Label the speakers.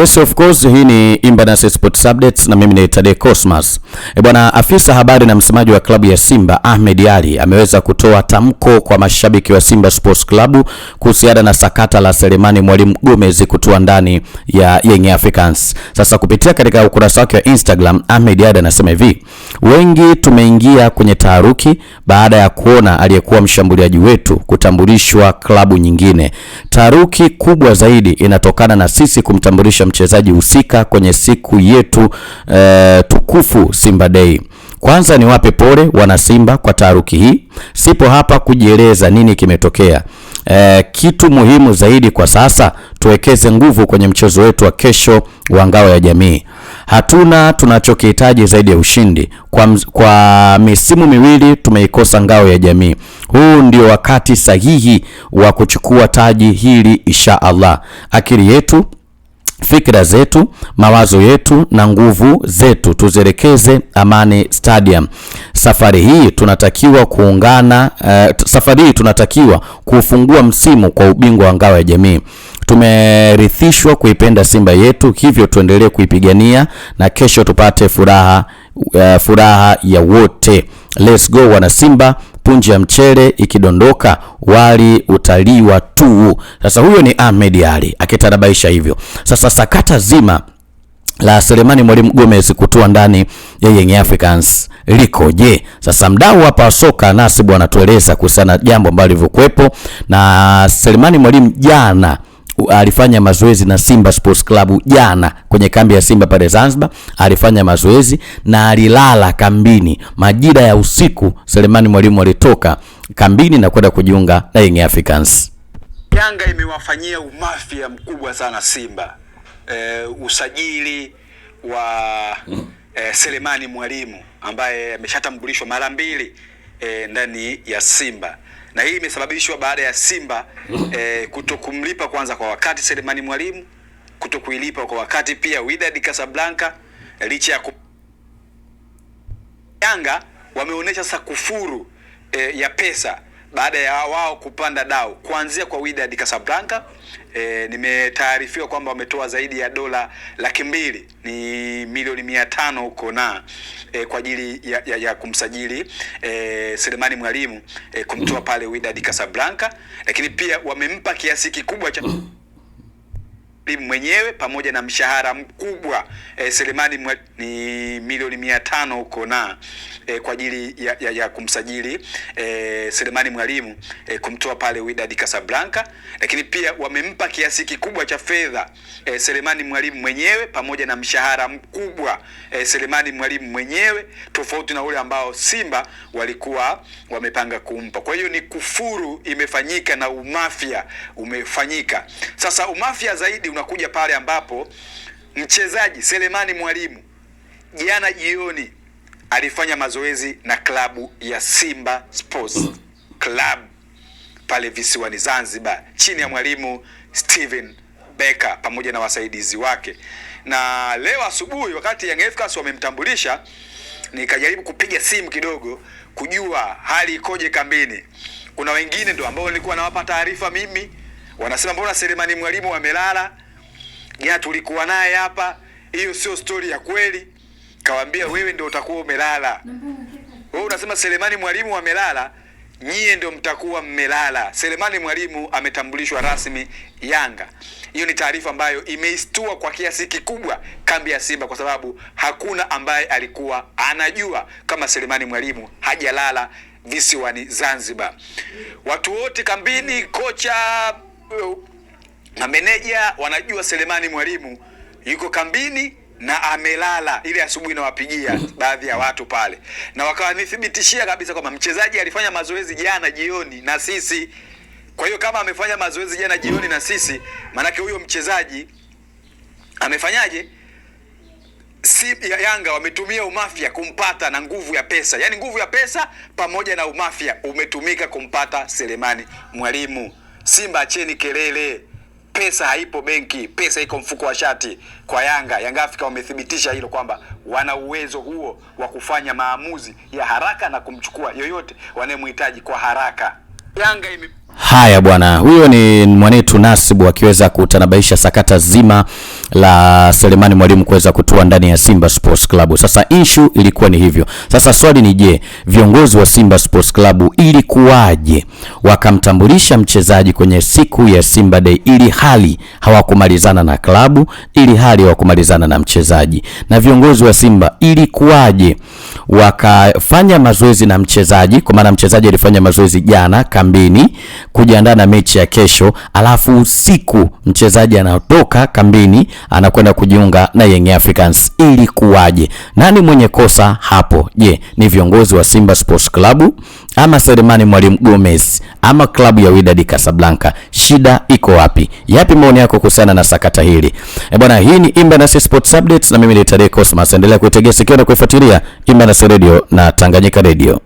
Speaker 1: Yes, of course, hii ni Imbalance Sports Updates na mimi ni Tade Cosmas. Bwana, afisa habari na msemaji wa klabu ya Simba Ahmed Ally ameweza kutoa tamko kwa mashabiki wa Simba Sports Club kuhusiana na sakata la Selemani Mwalimu Gomez kutua ndani ya Young Africans. Sasa kupitia katika ukurasa wake wa Instagram, Ahmed Ally anasema hivi: wengi tumeingia kwenye taharuki baada ya kuona aliyekuwa mshambuliaji wetu kutambulishwa klabu nyingine. Taharuki kubwa zaidi inatokana na sisi kumtambulisha mchezaji husika kwenye siku yetu tukufu Simba Day. Kwanza ni wape pole wana Simba kwa taharuki hii. Sipo hapa kujieleza nini kimetokea. Kitu muhimu zaidi kwa sasa, tuwekeze nguvu kwenye mchezo wetu wa kesho wa ngao ya jamii. Hatuna tunachokihitaji zaidi ya ushindi. Kwa misimu miwili tumeikosa ngao ya jamii. Huu ndio wakati sahihi wa kuchukua taji hili insha Allah. Akili yetu, fikra zetu, mawazo yetu na nguvu zetu tuzielekeze Amani Stadium. Safari hii tunatakiwa kufungua msimu kwa ubingwa wa ngao ya jamii. Tumerithishwa kuipenda Simba yetu, hivyo tuendelee kuipigania na kesho tupate furaha ya wote. Let's go wana Simba, punji ya mchele ikidondoka wali utaliwa tu. Sasa huyo ni Ahmed Ally akitanabaisha hivyo. Sasa sakata zima la Selemani Mwalimu Gomez kutua ndani ya Young Africans likoje? Sasa mdau hapa soka Nasibu anatueleza kuhusiana jambo ambalo lilivyokuepo. Na Selemani Mwalimu jana alifanya mazoezi na Simba Sports Club jana kwenye kambi ya Simba pale Zanzibar. Alifanya mazoezi na alilala kambini. Majira ya usiku Selemani Mwalimu alitoka kambini na kwenda kujiunga na Young Africans.
Speaker 2: Yanga imewafanyia umafia mkubwa sana Simba. Usajili wa Selemani Mwalimu ambaye ameshatambulishwa mara mbili ndani ya Simba. Na hii imesababishwa baada ya Simba kutokumlipa kwanza kwa wakati Selemani Mwalimu, kutokuilipa kwa wakati pia Wydad Casablanca. Licha ya Yanga wameonyesha sasa kufuru ya pesa baada ya wao kupanda dau kuanzia kwa Wydad Casablanca. Nimetaarifiwa kwamba wametoa zaidi ya dola 200,000, ni milioni 500 huko na kwa ajili ya kumsajili Selemani Mwalimu, kumtoa pale Wydad Casablanca. Lakini pia wamempa kiasi kikubwa cha mwenyewe pamoja na mshahara mkubwa. Selemani ni milioni 500 huko na kwa ajili ya kumsajili Selemani Mwalimu, kumtoa pale Wydad Casablanca. Lakini pia wamempa kiasi kikubwa cha fedha Selemani Mwalimu mwenyewe pamoja na mshahara mkubwa Selemani Mwalimu mwenyewe, tofauti na ule ambao Simba walikuwa wamepanga kumpa. Kwa hiyo ni kufuru imefanyika na umafia umefanyika. Sasa umafia zaidi unakuja pale ambapo mchezaji Selemani Mwalimu jana jioni alifanya mazoezi na klabu ya Simba Sports Club pale visiwani Zanzibar chini ya mwalimu Steven Becker pamoja na wasaidizi wake. Na leo asubuhi wakati Young Africans wamemtambulisha, nikajaribu kupiga simu kidogo kujua hali ikoje kambini. Kuna wengine ndio ambao nilikuwa nawapa taarifa mimi, wanasema mbona Selemani Mwalimu amelala? Jana tulikuwa naye hapa, hiyo sio story ya kweli. Kawaambia wewe ndio utakuwa umelala. Wewe unasema Selemani Mwalimu amelala, nyie ndio mtakuwa mmelala. Selemani Mwalimu ametambulishwa rasmi Yanga. Hiyo ni taarifa ambayo imeistua kwa kiasi kikubwa kambi ya Simba, kwa sababu hakuna ambaye alikuwa anajua kama Selemani Mwalimu hajalala visiwani Zanzibar. Watu wote kambini, kocha na meneja wanajua Selemani Mwalimu yuko kambini na amelala. Ile asubuhi nawapigia baadhi ya watu pale na wakanithibitishia kabisa kwamba mchezaji alifanya mazoezi jana jioni na sisi. Kwa hiyo kama amefanya mazoezi jana jioni na sisi, manake huyo mchezaji amefanyaje? Yanga wametumia umafia kumpata na nguvu ya pesa. Yaani nguvu ya pesa pamoja na umafia umetumika kumpata Selemani Mwalimu. Simba acheni kelele. Pesa haipo benki, pesa iko mfuko wa shati kwa Yanga. Yanga Afrika wamethibitisha hilo kwamba wana uwezo huo wa kufanya maamuzi ya haraka na kumchukua yoyote wanayemhitaji kwa haraka. Yanga
Speaker 1: Haya bwana, huyo ni mwanetu Nasibu akiweza kutanabaisha sakata zima la Selemani Mwalimu kuweza kutua ndani ya Simba Sports Club. Sasa issue ilikuwa ni hivyo. Sasa swali ni je, viongozi wa Simba Sports Club ilikuwaje wakamtambulisha mchezaji kwenye siku ya Simba Day ili hali hawakumalizana na klabu, ili hali hawakumalizana na mchezaji? Na viongozi wa Simba ilikuwaje wakafanya mazoezi na mchezaji, kwa maana mchezaji alifanya mazoezi jana kambini kujiandaa na mechi ya kesho, alafu usiku mchezaji anatoka kambini anakwenda kujiunga na Young Africans? Ilikuwaje? Nani mwenye kosa hapo? Je, ni viongozi wa Simba Sports Club ama Selemani Mwalimu Gomez ama klabu ya Wydad Casablanca? Shida iko wapi? Yapi maoni yako kuhusiana na sakata hili? Bwana, hii ni Imbanas Sports Updates na mimi ni Tade Cosmas. Endelea kuitegea sikio na kuifuatilia Imbanas Radio na Tanganyika Radio.